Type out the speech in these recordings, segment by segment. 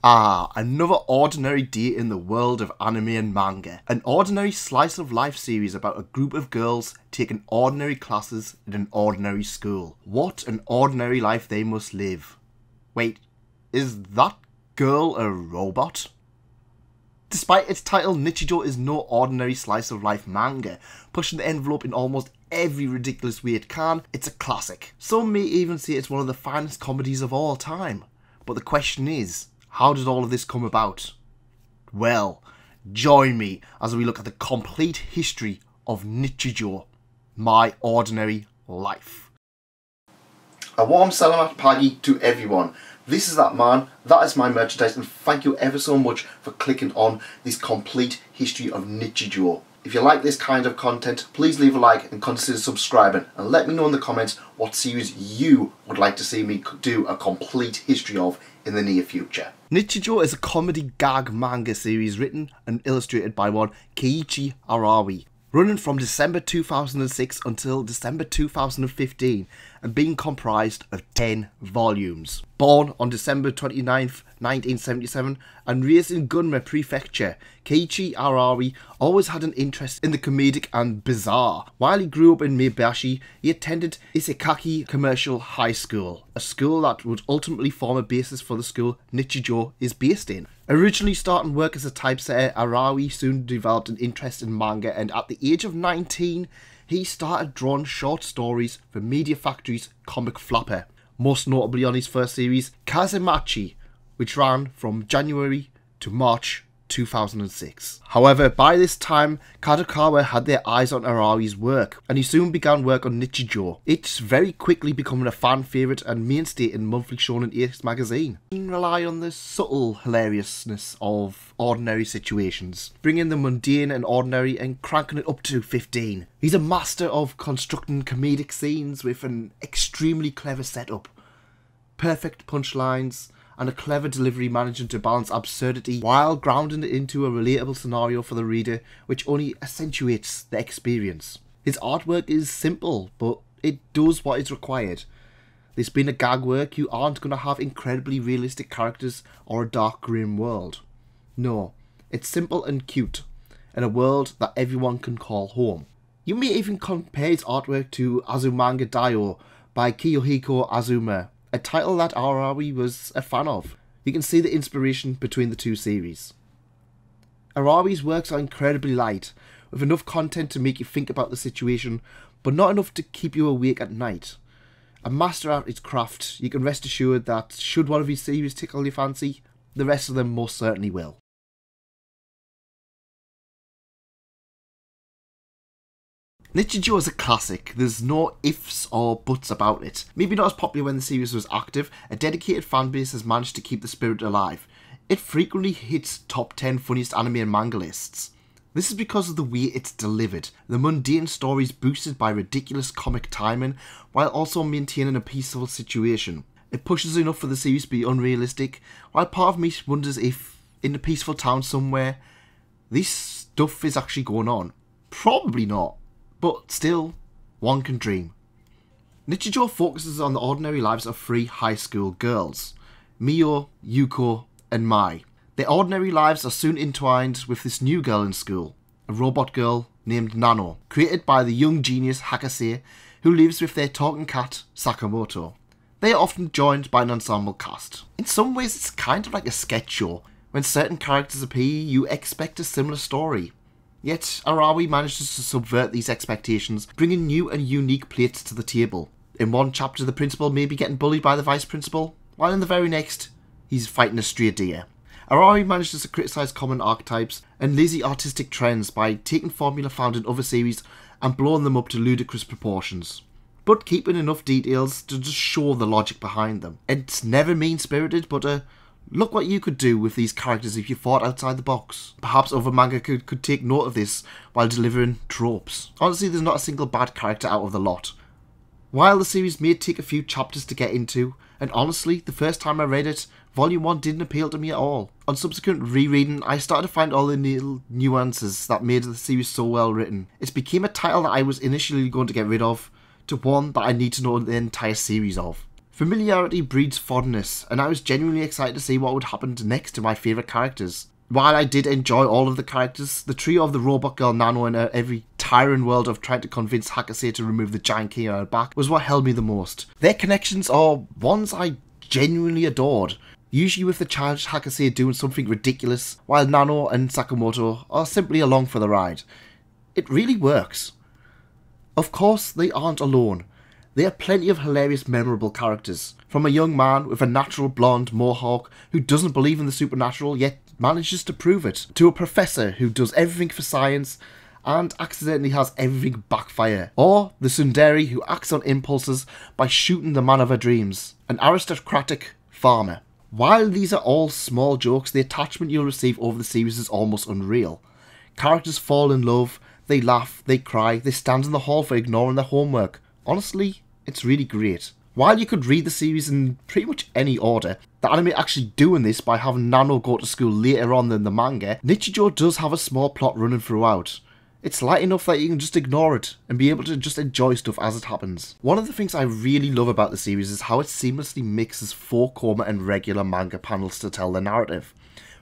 Another ordinary day in the world of anime and manga. An ordinary slice of life series about a group of girls taking ordinary classes in an ordinary school. What an ordinary life they must live. Wait, is that girl a robot? Despite its title, Nichijou is no ordinary slice of life manga, pushing the envelope in almost every ridiculous way it can. It's a classic. Some may even say it's one of the finest comedies of all time. But the question is, how did all of this come about? Well, join me as we look at the complete history of Nichijou, My Ordinary Life. A warm salamat pagi to everyone. This is that man, that is my merchandise, and thank you ever so much for clicking on this complete history of Nichijou. If you like this kind of content, please leave a like and consider subscribing, and let me know in the comments what series you would like to see me do a complete history of in the near future. Nichijou is a comedy gag manga series written and illustrated by one Keiichi Arawi, running from December 2006 until December 2015 and being comprised of 10 volumes. Born on December 29th, 1977 and raised in Gunma Prefecture, Keiichi Arawi always had an interest in the comedic and bizarre. While he grew up in Maebashi, he attended Isekaki Commercial High School, a school that would ultimately form a basis for the school Nichijou is based in. Originally starting work as a typesetter, Arawi soon developed an interest in manga, and at the age of 19, he started drawing short stories for Media Factory's Comic Flapper, most notably on his first series, Kazemachi, which ran from January to March 2006. However, by this time, Kadokawa had their eyes on Arawi's work, and he soon began work on Nichijou. It's very quickly becoming a fan favourite and mainstay in Monthly Shonen Ace magazine. Rely on the subtle hilariousness of ordinary situations, bringing the mundane and ordinary and cranking it up to 15. He's a master of constructing comedic scenes with an extremely clever setup, perfect punchlines, and a clever delivery managing to balance absurdity while grounding it into a relatable scenario for the reader, which only accentuates the experience. His artwork is simple, but it does what is required. This being a gag work, you aren't going to have incredibly realistic characters or a dark grim world. No, it's simple and cute, in a world that everyone can call home. You may even compare his artwork to Azumanga Daioh by Kiyohiko Azuma, a title that Arawi was a fan of. You can see the inspiration between the two series. Arawi's works are incredibly light, with enough content to make you think about the situation, but not enough to keep you awake at night. A master at his craft, you can rest assured that should one of his series tickle your fancy, the rest of them most certainly will. Nichijou is a classic, there's no ifs or buts about it. Maybe not as popular when the series was active, a dedicated fanbase has managed to keep the spirit alive. It frequently hits top 10 funniest anime and manga lists. This is because of the way it's delivered. The mundane story is boosted by ridiculous comic timing, while also maintaining a peaceful situation. It pushes enough for the series to be unrealistic, while part of me wonders if, in a peaceful town somewhere, this stuff is actually going on. Probably not. But still, one can dream. Nichijou focuses on the ordinary lives of three high school girls, Mio, Yuko, and Mai. Their ordinary lives are soon entwined with this new girl in school, a robot girl named Nano, created by the young genius Hakase, who lives with their talking cat, Sakamoto. They are often joined by an ensemble cast. In some ways, it's kind of like a sketch show. When certain characters appear, you expect a similar story. Yet, Arawi manages to subvert these expectations, bringing new and unique plates to the table. In one chapter, the principal may be getting bullied by the vice principal, while in the very next, he's fighting a stray deer. Arawi manages to criticise common archetypes and lazy artistic trends by taking formula found in other series and blowing them up to ludicrous proportions, but keeping enough details to just show the logic behind them. It's never mean-spirited, but look what you could do with these characters if you thought outside the box. Perhaps other manga could take note of this while delivering tropes. Honestly, there's not a single bad character out of the lot. While the series may take a few chapters to get into, and honestly, the first time I read it, Volume 1 didn't appeal to me at all. On subsequent rereading, I started to find all the little nuances that made the series so well written. It became a title that I was initially going to get rid of, to one that I need to know the entire series of. Familiarity breeds fondness, and I was genuinely excited to see what would happen next to my favourite characters. While I did enjoy all of the characters, the trio of the robot girl Nano and her every tyrant world of trying to convince Hakase to remove the giant key on her back was what held me the most. Their connections are ones I genuinely adored, usually with the childish Hakase doing something ridiculous, while Nano and Sakamoto are simply along for the ride. It really works. Of course, they aren't alone. There are plenty of hilarious, memorable characters. From a young man with a natural blonde mohawk who doesn't believe in the supernatural yet manages to prove it, to a professor who does everything for science and accidentally has everything backfire, or the tsundere who acts on impulses by shooting the man of her dreams, an aristocratic farmer. While these are all small jokes, the attachment you'll receive over the series is almost unreal. Characters fall in love, they laugh, they cry, they stand in the hall for ignoring their homework. Honestly, it's really great. While you could read the series in pretty much any order, the anime actually doing this by having Nano go to school later on than the manga, Nichijou does have a small plot running throughout. It's light enough that you can just ignore it and be able to just enjoy stuff as it happens. One of the things I really love about the series is how it seamlessly mixes 4-koma and regular manga panels to tell the narrative,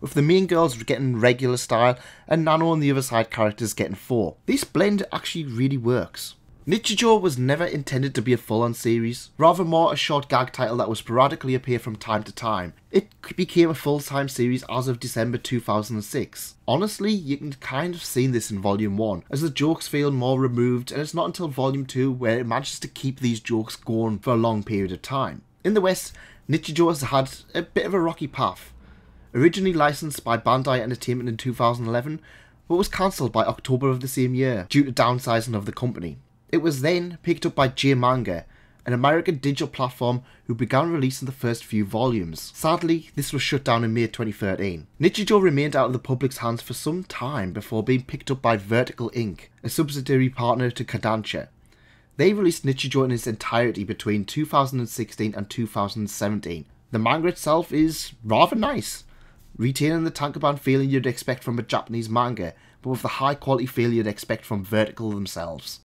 with the main girls getting regular style and Nano and the other side characters getting 4. This blend actually really works. Nichijou was never intended to be a full-on series, rather more a short gag title that would sporadically appear from time to time. It became a full-time series as of December 2006. Honestly, you can kind of see this in Volume 1, as the jokes feel more removed, and it's not until Volume 2 where it manages to keep these jokes going for a long period of time. In the West, Nichijou has had a bit of a rocky path. Originally licensed by Bandai Entertainment in 2011, but was cancelled by October of the same year due to downsizing of the company. It was then picked up by J-Manga, an American digital platform who began releasing the first few volumes. Sadly, this was shut down in May 2013. Nichijou remained out of the public's hands for some time before being picked up by Vertical Inc., a subsidiary partner to Kodansha. They released Nichijou in its entirety between 2016 and 2017. The manga itself is rather nice, retaining the Tankoban feeling you'd expect from a Japanese manga, but with the high quality feel you'd expect from Vertical themselves.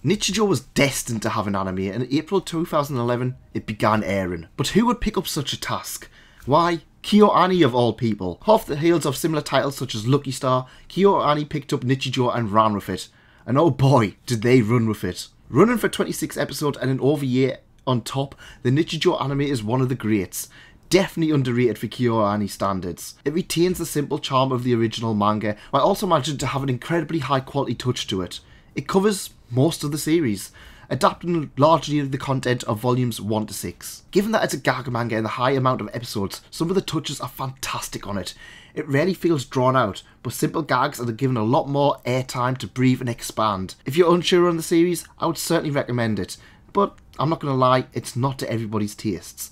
Nichijou was destined to have an anime, and in April 2011 it began airing. But who would pick up such a task? Why, KyoAni of all people. Off the heels of similar titles such as Lucky Star, KyoAni picked up Nichijou and ran with it. And oh boy, did they run with it. Running for 26 episodes and an over-year on top, the Nichijou anime is one of the greats. Definitely underrated for KyoAni standards. It retains the simple charm of the original manga, while also managing to have an incredibly high quality touch to it. It covers most of the series, adapting largely the content of volumes 1 to 6. Given that it's a gag manga and the high amount of episodes, some of the touches are fantastic on it. It rarely feels drawn out, but simple gags are given a lot more airtime to breathe and expand. If you're unsure on the series, I would certainly recommend it, but I'm not going to lie, it's not to everybody's tastes.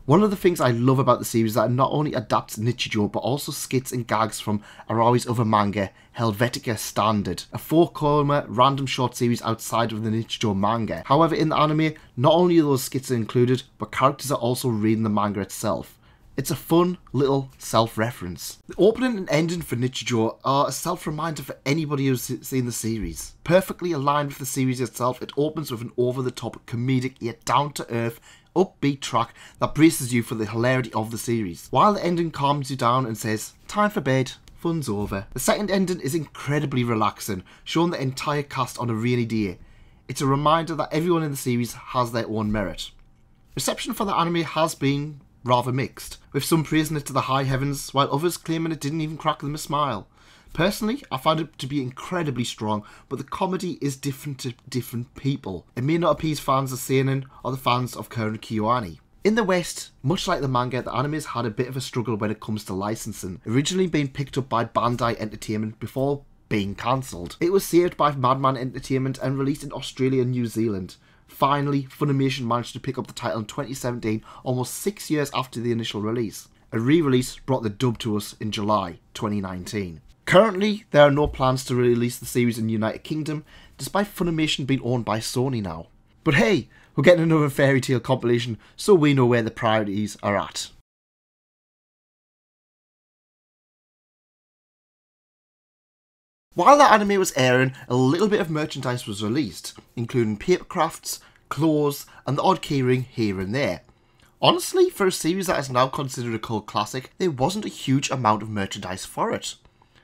One of the things I love about the series is that it not only adapts Nichijou, but also skits and gags from Araoi's other manga, Helvetica Standard, a 4-koma random short series outside of the Nichijou manga. However, in the anime, not only are those skits included, but characters are also reading the manga itself. It's a fun little self-reference. The opening and ending for Nichijou are a self-reminder for anybody who's seen the series. Perfectly aligned with the series itself, it opens with an over-the-top, comedic, yet down-to-earth, upbeat track that braces you for the hilarity of the series, while the ending calms you down and says, time for bed, fun's over. The second ending is incredibly relaxing, showing the entire cast on a rainy day. It's a reminder that everyone in the series has their own merit. Reception for the anime has been rather mixed, with some praising it to the high heavens, while others claiming it didn't even crack them a smile. Personally, I found it to be incredibly strong, but the comedy is different to different people. It may not appease fans of seinen or the fans of current KyoAni. In the West, much like the manga, the anime has had a bit of a struggle when it comes to licensing, originally being picked up by Bandai Entertainment before being cancelled. It was saved by Madman Entertainment and released in Australia and New Zealand. Finally, Funimation managed to pick up the title in 2017, almost 6 years after the initial release. A re-release brought the dub to us in July 2019. Currently, there are no plans to release the series in the United Kingdom, despite Funimation being owned by Sony now. But hey, we're getting another Fairy Tail compilation, so we know where the priorities are at. While that anime was airing, a little bit of merchandise was released, including paper crafts, clothes, and the odd keyring here and there. Honestly, for a series that is now considered a cult classic, there wasn't a huge amount of merchandise for it.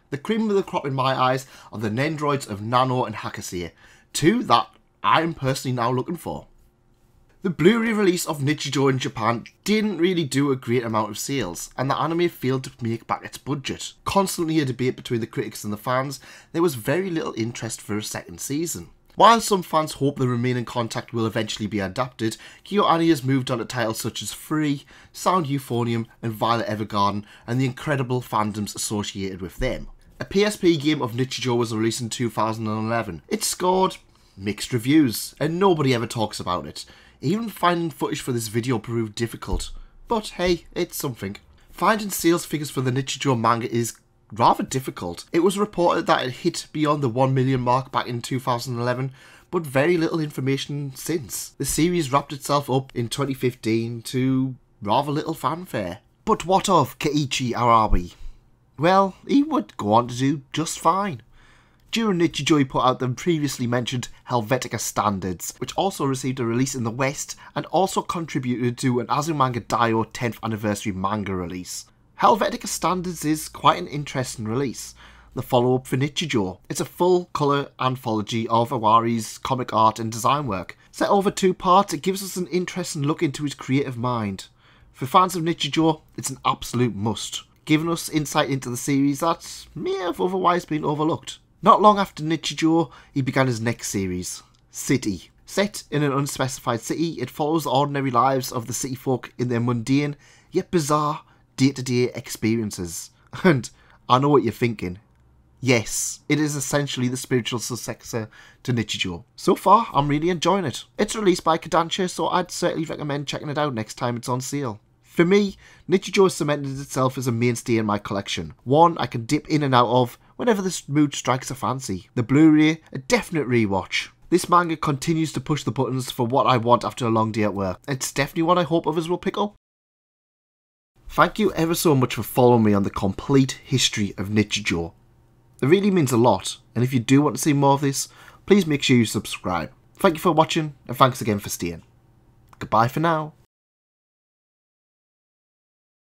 The cream of the crop in my eyes are the Nendroids of Nano and Hakase, two that I am personally now looking for. The Blu-ray release of Nichijou in Japan didn't really do a great amount of sales, and the anime failed to make back its budget. Constantly a debate between the critics and the fans, there was very little interest for a second season. While some fans hope the remaining contact will eventually be adapted, KyoAni has moved on to titles such as Free, Sound Euphonium, and Violet Evergarden, and the incredible fandoms associated with them. A PSP game of Nichijou was released in 2011. It scored mixed reviews, and nobody ever talks about it. Even finding footage for this video proved difficult, but hey, it's something. Finding sales figures for the Nichijou manga is rather difficult. It was reported that it hit beyond the 1 million mark back in 2011, but very little information since. The series wrapped itself up in 2015 to rather little fanfare. But what of Keiichi Arabi? Well, he would go on to do just fine. During Nichijou he put out the previously mentioned Helvetica Standards, which also received a release in the West and also contributed to an Azumanga Daioh 10th anniversary manga release. Helvetica Standards is quite an interesting release, the follow-up for Nichijou. It's a full-colour anthology of Awari's comic art and design work. Set over 2 parts, it gives us an interesting look into his creative mind. For fans of Nichijou, it's an absolute must, giving us insight into the series that may have otherwise been overlooked. Not long after Nichijou, he began his next series, City. Set in an unspecified city, it follows the ordinary lives of the city folk in their mundane, yet bizarre, day-to-day experiences. And I know what you're thinking. Yes, it is essentially the spiritual successor to Nichijou. So far, I'm really enjoying it. It's released by Kodansha, so I'd certainly recommend checking it out next time it's on sale. For me, Nichijou has cemented itself as a mainstay in my collection. One I can dip in and out of whenever the mood strikes a fancy. The Blu-ray, a definite rewatch. This manga continues to push the buttons for what I want after a long day at work. It's definitely what I hope others will pick up. Thank you ever so much for following me on the complete history of Nichijou. It really means a lot, and if you do want to see more of this, please make sure you subscribe. Thank you for watching, and thanks again for staying. Goodbye for now.